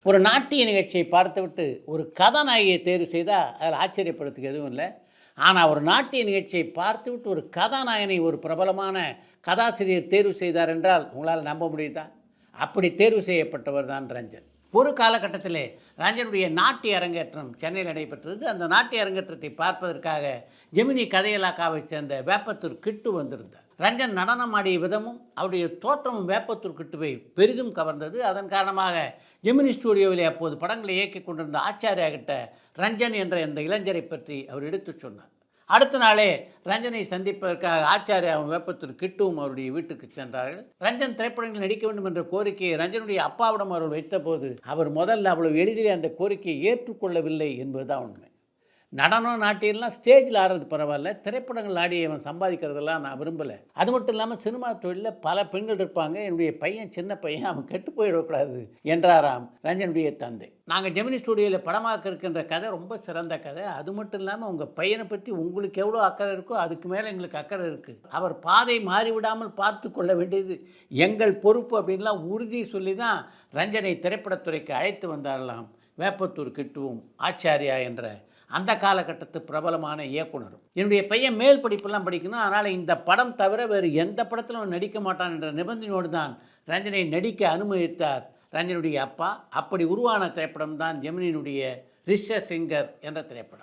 ஒரு நாட்டிய நிகழ்ச்சியை பார்த்துவிட்டு ஒரு கதாநாயகியை தேர்வு செய்தால் அதில் ஆச்சரியப்படுறதுக்கு எதுவும் இல்லை. ஆனால் ஒரு நாட்டிய நிகழ்ச்சியை பார்த்துவிட்டு ஒரு கதாநாயகனை ஒரு பிரபலமான கதாசிரியர் தேர்வு செய்தார் என்றால் உங்களால் நம்ப முடியுதா? அப்படி தேர்வு செய்யப்பட்டவர் தான் ரஞ்சன். ஒரு காலகட்டத்திலே ரஞ்சனுடைய நாட்டிய அரங்கேற்றம் சென்னையில் நடைபெற்றது. அந்த நாட்டிய அரங்கேற்றத்தை பார்ப்பதற்காக ஜெமினி கதையிலாக்காவைச் சேர்ந்த வேப்பத்தூர் கிட்டு வந்திருந்தார். ரஞ்சன் நடனம் ஆடிய விதமும் அவருடைய தோற்றமும் வேப்பத்தூர் கிட்டுவை பெரிதும் கவர்ந்தது. அதன் காரணமாக ஜெமினி ஸ்டூடியோவிலே அப்போது படங்களை இயக்கிக் கொண்டிருந்த ஆச்சாரியா கிட்ட ரஞ்சன் என்ற இந்த இளைஞரை பற்றி அவர் எடுத்துச் சொன்னார். அடுத்த நாளே ரஞ்சனை சந்திப்பதற்காக ஆச்சாரியாவும் வேப்பத்தூர் கிட்டுவும் அவருடைய வீட்டுக்கு சென்றார்கள். ரஞ்சன் திரைப்படங்களில் நடிக்க வேண்டும் என்ற கோரிக்கையை ரஞ்சனுடைய அப்பாவிடம் அவர்கள் வைத்தபோது அவர் முதல்ல அவ்வளவு எளிதிலே அந்த கோரிக்கையை ஏற்றுக்கொள்ளவில்லை என்பதுதான் உண்மை. நடனம் நாட்டியெல்லாம் ஸ்டேஜில் ஆடுறது பரவாயில்ல, திரைப்படங்கள் ஆடி அவன் சம்பாதிக்கிறதெல்லாம் நான் விரும்பலை. அது மட்டும் இல்லாமல் சினிமா தொழிலில் பல பெண்கள் இருப்பாங்க, என்னுடைய பையன் சின்ன பையன், அவன் கெட்டு போயிடக்கூடாது என்றாராம் ரஞ்சனுடைய தந்தை. நாங்கள் ஜெமினி ஸ்டூடியோவில் படமாக்க இருக்கின்ற கதை ரொம்ப சிறந்த கதை. அது மட்டும் இல்லாமல் உங்கள் பையனை பற்றி உங்களுக்கு எவ்வளோ அக்கறை இருக்கோ அதுக்கு மேலே எங்களுக்கு அக்கறை இருக்குது. அவர் பாதை மாறிவிடாமல் பார்த்து கொள்ள வேண்டியது எங்கள் பொறுப்பு அப்படின்லாம் உறுதி சொல்லி தான் ரஞ்சனை திரைப்படத்துறைக்கு அழைத்து வந்தாரலாம் வேப்பத்தூர் கிட்டுவும் ஆச்சாரியா என்ற அந்த காலகட்டத்து பிரபலமான இயக்குனரும். என்னுடைய பையன் மேல் படிப்பெல்லாம் படிக்கணும், அதனால் இந்த படம் தவிர வேறு எந்த படத்திலும் அவன் நடிக்க மாட்டான் என்ற நிபந்தனையோடு தான் ரஞ்சனை நடிக்க அனுமதித்தார் ரஞ்சனுடைய அப்பா. அப்படி உருவான திரைப்படம் தான் ஜெமினியினுடைய ரிஷ சிங்கர் என்ற திரைப்படம்.